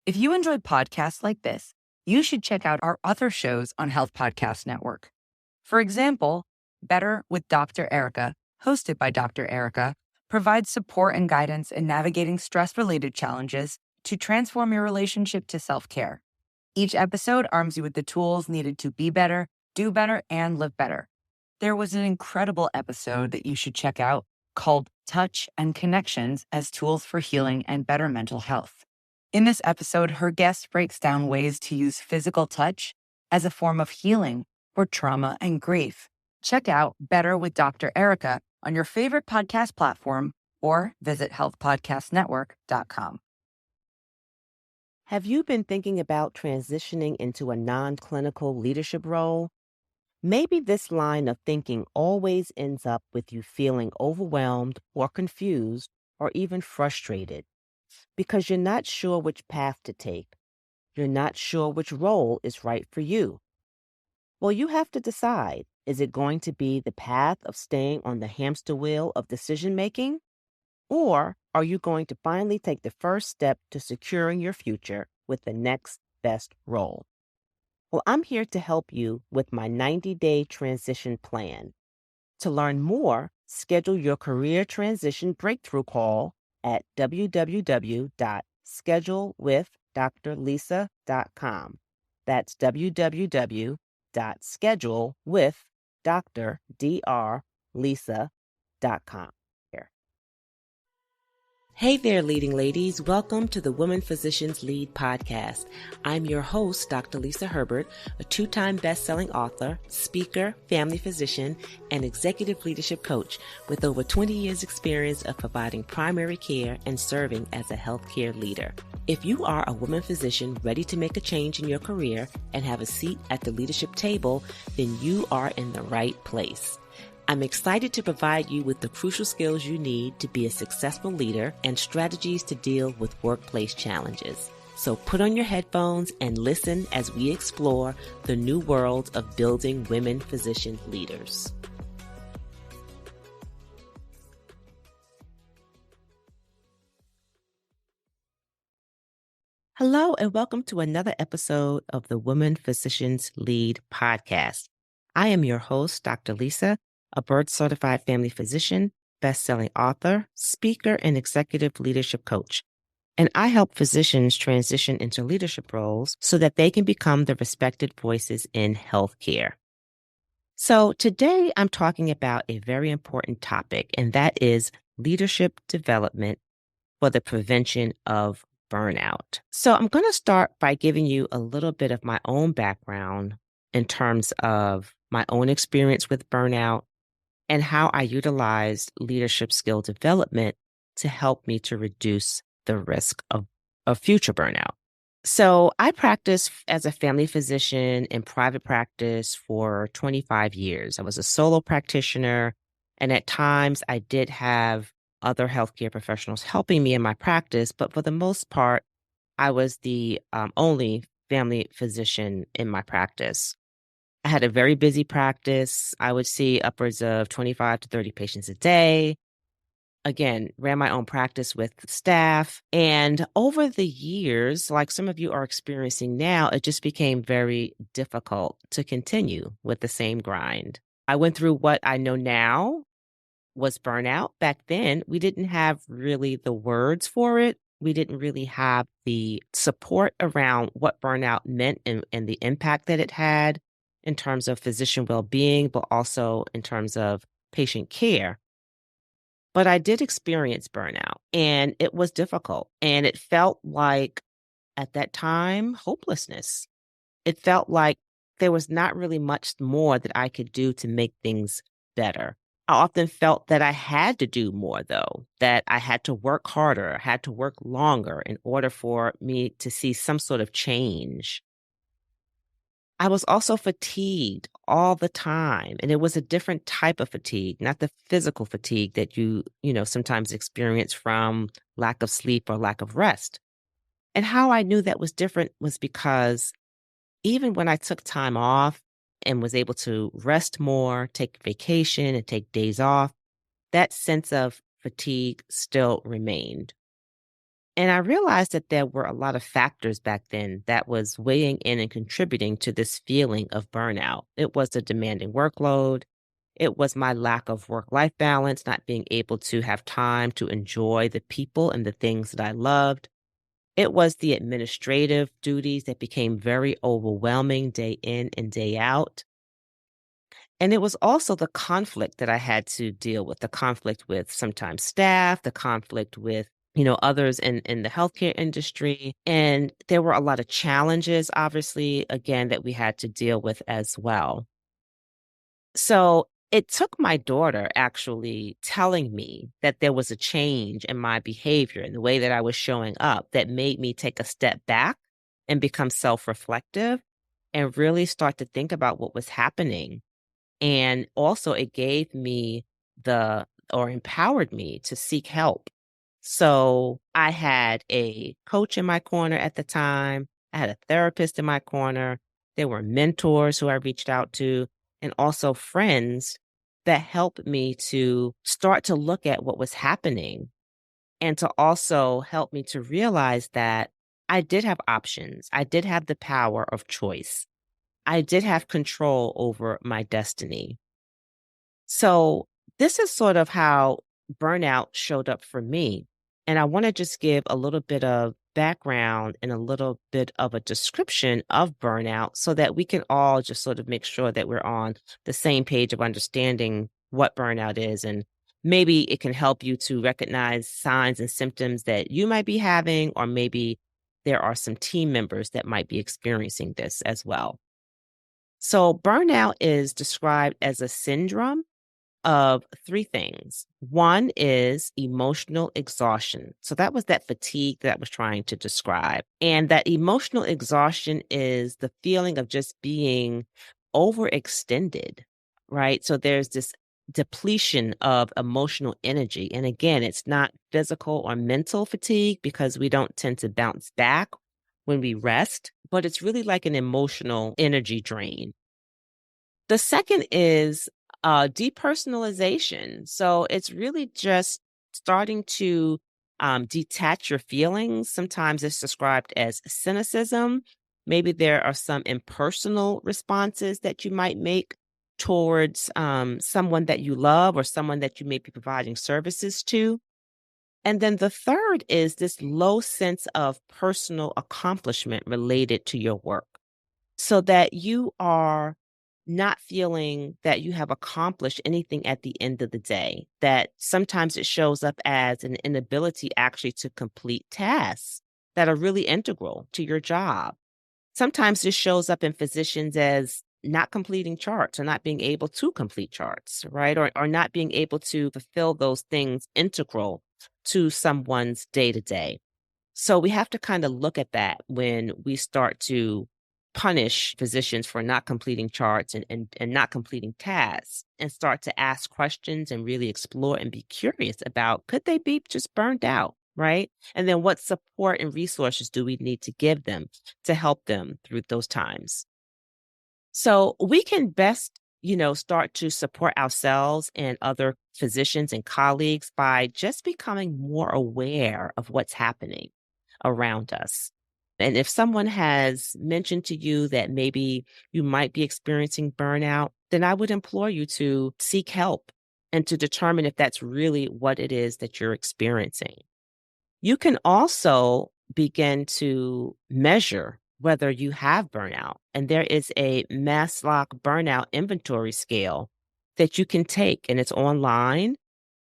If you enjoy podcasts like this, you should check out our other shows on Health Podcast Network. For example, Better with Dr. Erica, hosted by Dr. Erica, provides support and guidance in navigating stress-related challenges to transform your relationship to self-care. Each episode arms you with the tools needed to be better, do better, and live better. There was an incredible episode that you should check out called Touch and Connections as Tools for Healing and Better Mental Health. In this episode, her guest breaks down ways to use physical touch as a form of healing for trauma and grief. Check out Better with Dr. Erica on your favorite podcast platform or visit healthpodcastnetwork.com. Have you been thinking about transitioning into a non-clinical leadership role? Maybe this line of thinking always ends up with you feeling overwhelmed or confused or even frustrated because you're not sure which path to take. You're not sure which role is right for you. Well, you have to decide. Is it going to be the path of staying on the hamster wheel of decision making? Or are you going to finally take the first step to securing your future with the next best role? Well, I'm here to help you with my 90-day transition plan. To learn more, schedule your career transition breakthrough call at www.schedulewithdrlisa.com. That's www.schedulewithdrlisa.com. Hey there, leading ladies. Welcome to the Women Physicians Lead podcast. I'm your host, Dr. Lisa Herbert, a 2-time best-selling author, speaker, family physician, and executive leadership coach with over 20 years experience of providing primary care and serving as a healthcare leader. If you are a woman physician ready to make a change in your career and have a seat at the leadership table, then you are in the right place. I'm excited to provide you with the crucial skills you need to be a successful leader and strategies to deal with workplace challenges. So put on your headphones and listen as we explore the new world of building women physician leaders. Hello, and welcome to another episode of the Women Physicians Lead podcast. I am your host, Dr. Lisa, a board-certified family physician, best-selling author, speaker, and executive leadership coach. And I help physicians transition into leadership roles so that they can become the respected voices in healthcare. So today I'm talking about a very important topic, and that is leadership development for the prevention of burnout. So I'm going to start by giving you a little bit of my own background in terms of my own experience with burnout and how I utilized leadership skill development to help me to reduce the risk of future burnout. So I practiced as a family physician in private practice for 25 years. I was a solo practitioner, and at times I did have other healthcare professionals helping me in my practice, but for the most part, I was the only family physician in my practice. I had a very busy practice. I would see upwards of 25 to 30 patients a day. Again, ran my own practice with staff. And over the years, like some of you are experiencing now, it just became very difficult to continue with the same grind. I went through what I know now was burnout. Back then, we didn't have really the words for it. We didn't really have the support around what burnout meant and the impact that it had in terms of physician well-being, but also in terms of patient care. But I did experience burnout, and it was difficult. And it felt like, at that time, hopelessness. It felt like there was not really much more that I could do to make things better. I often felt that I had to do more, though, that I had to work harder, had to work longer in order for me to see some sort of change. I was also fatigued all the time, and it was a different type of fatigue, not the physical fatigue that you sometimes experience from lack of sleep or lack of rest. And how I knew that was different was because even when I took time off and was able to rest more, take vacation and take days off, that sense of fatigue still remained. And I realized that there were a lot of factors back then that was weighing in and contributing to this feeling of burnout. It was the demanding workload. It was my lack of work life balance, not being able to have time to enjoy the people and the things that I loved. It was the administrative duties that became very overwhelming day in and day out. And it was also the conflict that I had to deal with, the conflict with sometimes staff, the conflict with, others in the healthcare industry. And there were a lot of challenges, obviously, again, that we had to deal with as well. So it took my daughter actually telling me that there was a change in my behavior and the way that I was showing up that made me take a step back and become self reflective and really start to think about what was happening. And also, it gave me the or empowered me to seek help. So I had a coach in my corner at the time. I had a therapist in my corner. There were mentors who I reached out to, and also friends that helped me to start to look at what was happening and to also help me to realize that I did have options. I did have the power of choice. I did have control over my destiny. So, this is sort of how burnout showed up for me. And I want to just give a little bit of background and a little bit of a description of burnout so that we can all just sort of make sure that we're on the same page of understanding what burnout is. And maybe it can help you to recognize signs and symptoms that you might be having, or maybe there are some team members that might be experiencing this as well. So, burnout is described as a syndrome of three things. One is emotional exhaustion. So that was that fatigue that I was trying to describe. And that emotional exhaustion is the feeling of just being overextended, right? So there's this depletion of emotional energy. And again, it's not physical or mental fatigue because we don't tend to bounce back when we rest, but it's really like an emotional energy drain. The second is depersonalization. So it's really just starting to detach your feelings. Sometimes it's described as cynicism. Maybe there are some impersonal responses that you might make towards someone that you love or someone that you may be providing services to. And then the third is this low sense of personal accomplishment related to your work, so that you are not feeling that you have accomplished anything at the end of the day, that sometimes it shows up as an inability actually to complete tasks that are really integral to your job. Sometimes this shows up in physicians as not completing charts or not being able to complete charts, right? Or not being able to fulfill those things integral to someone's day to day. So we have to kind of look at that when we start to punish physicians for not completing charts and not completing tasks, and start to ask questions and really explore and be curious about, could they be just burned out, right? And then what support and resources do we need to give them to help them through those times? So we can best, start to support ourselves and other physicians and colleagues by just becoming more aware of what's happening around us. And if someone has mentioned to you that maybe you might be experiencing burnout, then I would implore you to seek help and to determine if that's really what it is that you're experiencing. You can also begin to measure whether you have burnout. And there is a Maslach burnout inventory scale that you can take, and it's online.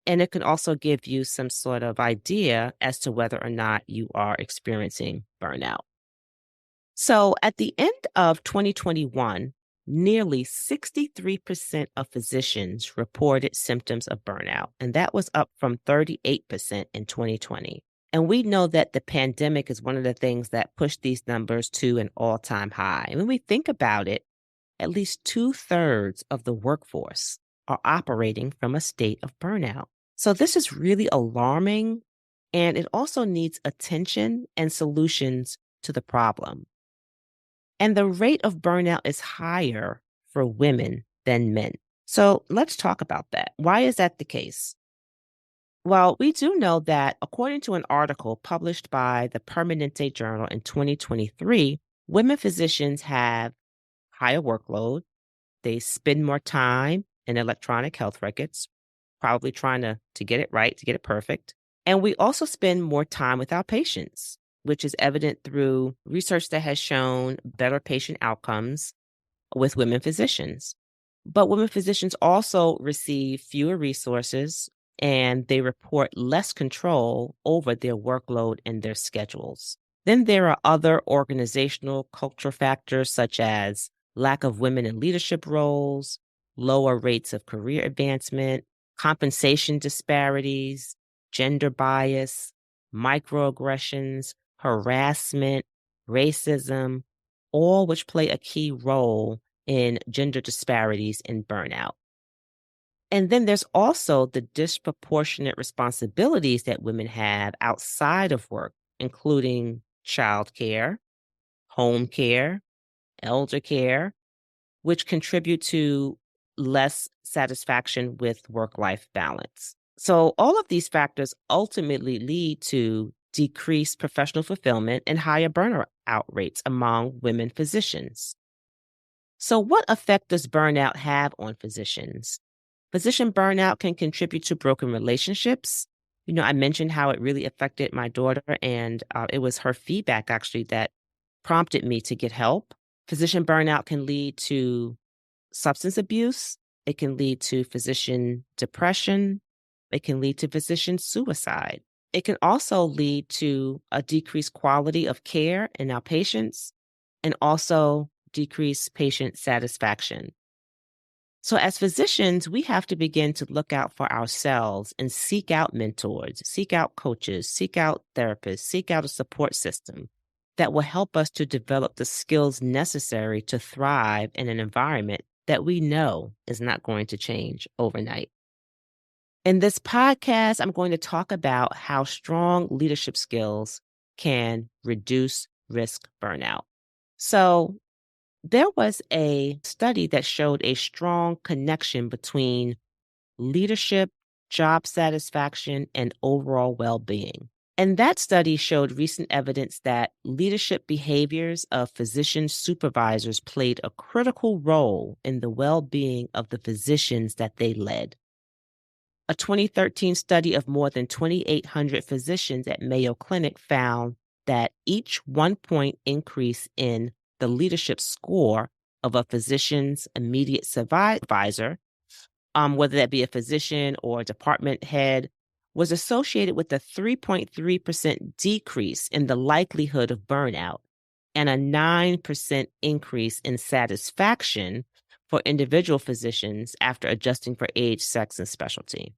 And it can also give you some sort of idea as to whether or not you are experiencing burnout. So at the end of 2021, nearly 63% of physicians reported symptoms of burnout, and that was up from 38% in 2020. And we know that the pandemic is one of the things that pushed these numbers to an all-time high. And when we think about it, at least two-thirds of the workforce are operating from a state of burnout. So this is really alarming, and it also needs attention and solutions to the problem. And the rate of burnout is higher for women than men. So let's talk about that. Why is that the case? Well, we do know that according to an article published by the Permanente Journal in 2023, women physicians have higher workload. They spend more time in electronic health records, probably trying to get it right, to get it perfect. And we also spend more time with our patients, which is evident through research that has shown better patient outcomes with women physicians. But women physicians also receive fewer resources and they report less control over their workload and their schedules. Then there are other organizational culture factors such as lack of women in leadership roles, lower rates of career advancement, compensation disparities, gender bias, microaggressions, harassment, racism, all which play a key role in gender disparities and burnout. And then there's also the disproportionate responsibilities that women have outside of work, including childcare, home care, elder care, which contribute to less satisfaction with work life balance. So, all of these factors ultimately lead to decreased professional fulfillment and higher burnout rates among women physicians. So, what effect does burnout have on physicians? Physician burnout can contribute to broken relationships. I mentioned how it really affected my daughter, and it was her feedback actually that prompted me to get help. Physician burnout can lead to substance abuse, it can lead to physician depression, it can lead to physician suicide. It can also lead to a decreased quality of care in our patients and also decreased patient satisfaction. So, as physicians, we have to begin to look out for ourselves and seek out mentors, seek out coaches, seek out therapists, seek out a support system that will help us to develop the skills necessary to thrive in an environment that we know is not going to change overnight. In this podcast, I'm going to talk about how strong leadership skills can reduce risk burnout. So, there was a study that showed a strong connection between leadership, job satisfaction, and overall well being. And that study showed recent evidence that leadership behaviors of physician supervisors played a critical role in the well being of the physicians that they led. A 2013 study of more than 2,800 physicians at Mayo Clinic found that each 1 point increase in the leadership score of a physician's immediate supervisor, whether that be a physician or a department head, was associated with a 3.3% decrease in the likelihood of burnout and a 9% increase in satisfaction for individual physicians after adjusting for age, sex, and specialty.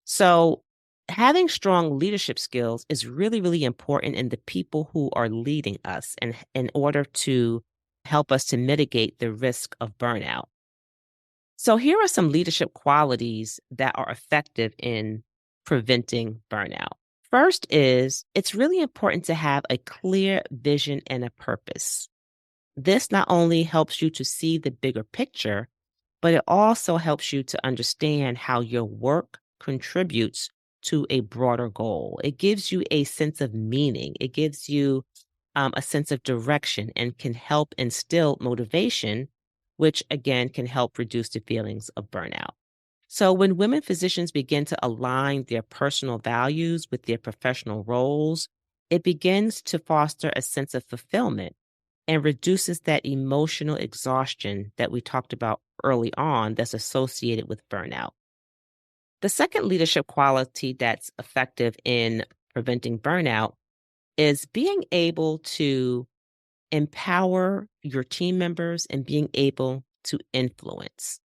So, having strong leadership skills is really, really important in the people who are leading us and in order to help us to mitigate the risk of burnout. So, here are some leadership qualities that are effective in preventing burnout. First is it's really important to have a clear vision and a purpose. This not only helps you to see the bigger picture, but it also helps you to understand how your work contributes to a broader goal. It gives you a sense of meaning. It gives you a sense of direction and can help instill motivation, which again can help reduce the feelings of burnout. So, when women physicians begin to align their personal values with their professional roles, it begins to foster a sense of fulfillment and reduces that emotional exhaustion that we talked about early on that's associated with burnout. The second leadership quality that's effective in preventing burnout is being able to empower your team members and being able to influence.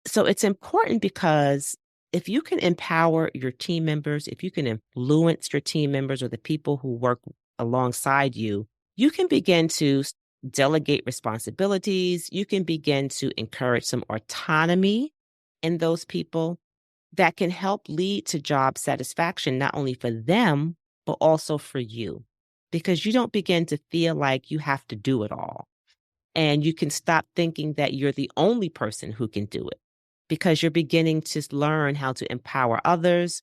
So it's important because if you can empower your team members, if you can influence your team members or the people who work alongside you, you can begin to delegate responsibilities. You can begin to encourage some autonomy in those people that can help lead to job satisfaction, not only for them, but also for you, because you don't begin to feel like you have to do it all. And you can stop thinking that you're the only person who can do it because you're beginning to learn how to empower others.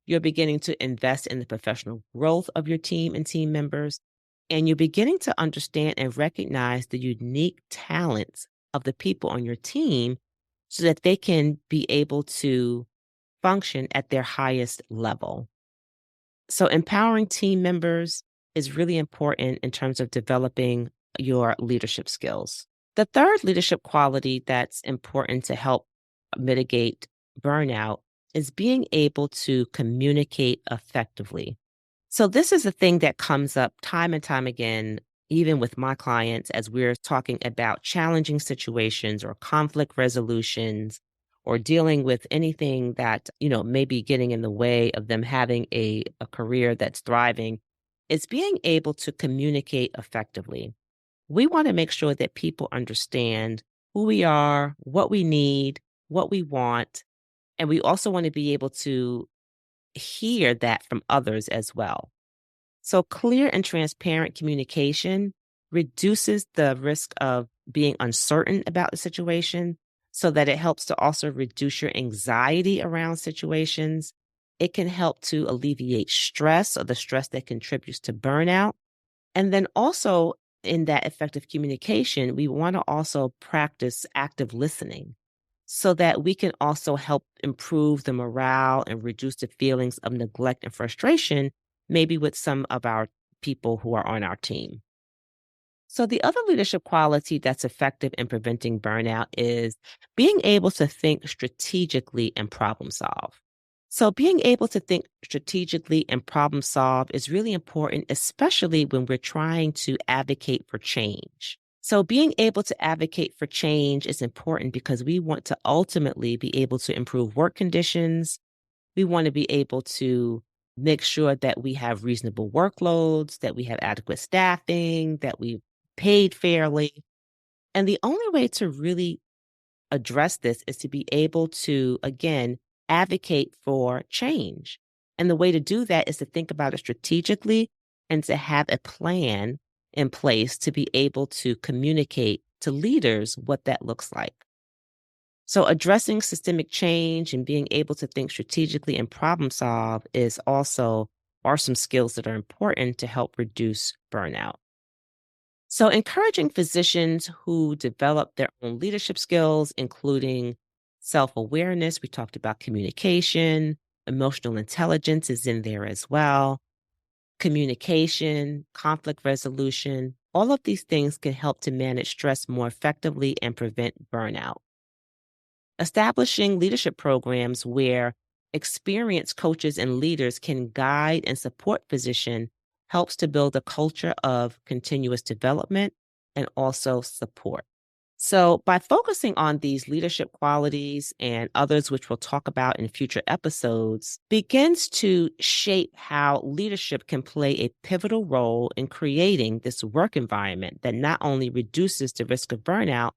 You're beginning to invest in the professional growth of your team and team members. And you're beginning to understand and recognize the unique talents of the people on your team so that they can be able to function at their highest level. So, empowering team members is really important in terms of developing your leadership skills. The third leadership quality that's important to help mitigate burnout is being able to communicate effectively. So, this is a thing that comes up time and time again, even with my clients, as we're talking about challenging situations or conflict resolutions or dealing with anything that, may be getting in the way of them having a career that's thriving. It's being able to communicate effectively. We want to make sure that people understand who we are, what we need, what we want, and we also want to be able to hear that from others as well. So, clear and transparent communication reduces the risk of being uncertain about the situation so that it helps to also reduce your anxiety around situations. It can help to alleviate stress or the stress that contributes to burnout. And then also, in that effective communication, we want to also practice active listening so that we can also help improve the morale and reduce the feelings of neglect and frustration, maybe with some of our people who are on our team. So, the other leadership quality that's effective in preventing burnout is being able to think strategically and problem solve. So, being able to think strategically and problem solve is really important, especially when we're trying to advocate for change. So, being able to advocate for change is important because we want to ultimately be able to improve work conditions. We want to be able to make sure that we have reasonable workloads, that we have adequate staffing, that we paid fairly. And the only way to really address this is to be able to, again, advocate for change. And the way to do that is to think about it strategically and to have a plan in place to be able to communicate to leaders what that looks like. So, addressing systemic change and being able to think strategically and problem solve are some skills that are important to help reduce burnout. So, encouraging physicians who develop their own leadership skills, including self awareness, we talked about communication, emotional intelligence is in there as well, communication, conflict resolution. All of these things can help to manage stress more effectively and prevent burnout. Establishing leadership programs where experienced coaches and leaders can guide and support physicians helps to build a culture of continuous development and also support. So, by focusing on these leadership qualities and others, which we'll talk about in future episodes, begins to shape how leadership can play a pivotal role in creating this work environment that not only reduces the risk of burnout,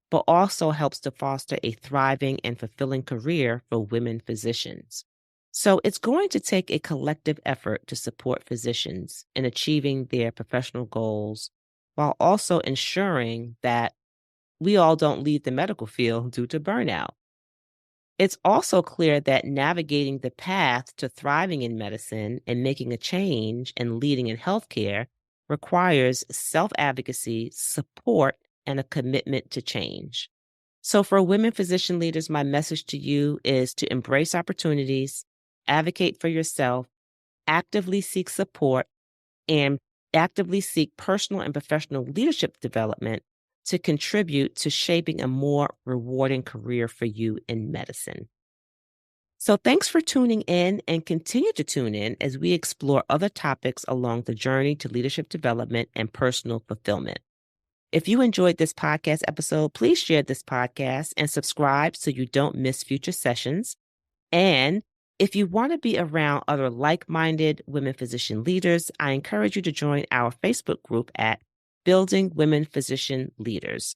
but also helps to foster a thriving and fulfilling career for women physicians. So it's going to take a collective effort to support physicians in achieving their professional goals while also ensuring that we all don't leave the medical field due to burnout. It's also clear that navigating the path to thriving in medicine and making a change and leading in healthcare requires self advocacy, support, and a commitment to change. So, for women physician leaders, my message to you is to embrace opportunities, advocate for yourself, actively seek support, and actively seek personal and professional leadership development to contribute to shaping a more rewarding career for you in medicine. So, thanks for tuning in and continue to tune in as we explore other topics along the journey to leadership development and personal fulfillment. If you enjoyed this podcast episode, please share this podcast and subscribe so you don't miss future sessions. And if you want to be around other like-minded women physician leaders, I encourage you to join our Facebook group at Building Women Physician Leaders.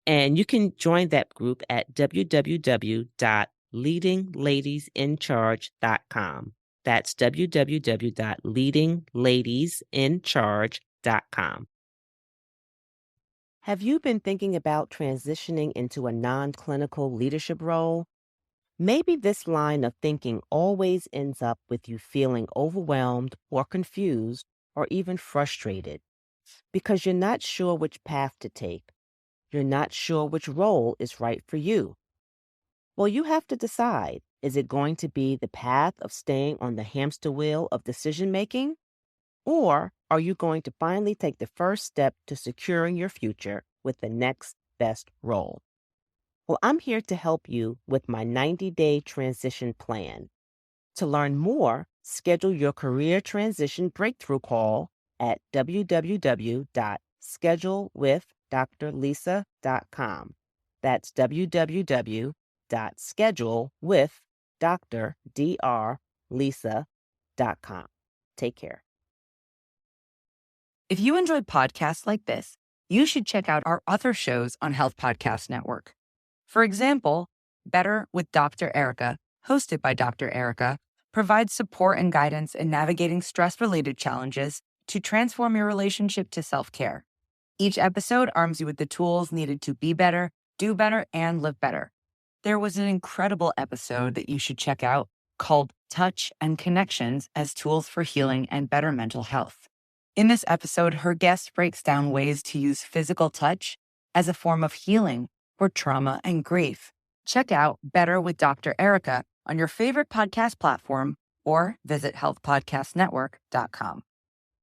And you can join that group at www.leadingladiesincharge.com. That's www.leadingladiesincharge.com. Have you been thinking about transitioning into a non-clinical leadership role? Maybe this line of thinking always ends up with you feeling overwhelmed or confused or even frustrated because you're not sure which path to take. You're not sure which role is right for you. Well, you have to decide, is it going to be the path of staying on the hamster wheel of decision making? Or are you going to finally take the first step to securing your future with the next best role? Well, I'm here to help you with my 90-day transition plan. To learn more, schedule your career transition breakthrough call at www.schedulewithdrlisa.com. That's www.schedulewithdrlisa.com. Take care. If you enjoy podcasts like this, you should check out our other shows on Health Podcast Network. For example, Better with Dr. Erica, hosted by Dr. Erica, provides support and guidance in navigating stress-related challenges to transform your relationship to self-care. Each episode arms you with the tools needed to be better, do better, and live better. There was an incredible episode that you should check out called Touch and Connections as Tools for Healing and Better Mental Health. In this episode, her guest breaks down ways to use physical touch as a form of healing for trauma and grief. Check out Better with Dr. Erica on your favorite podcast platform or visit healthpodcastnetwork.com.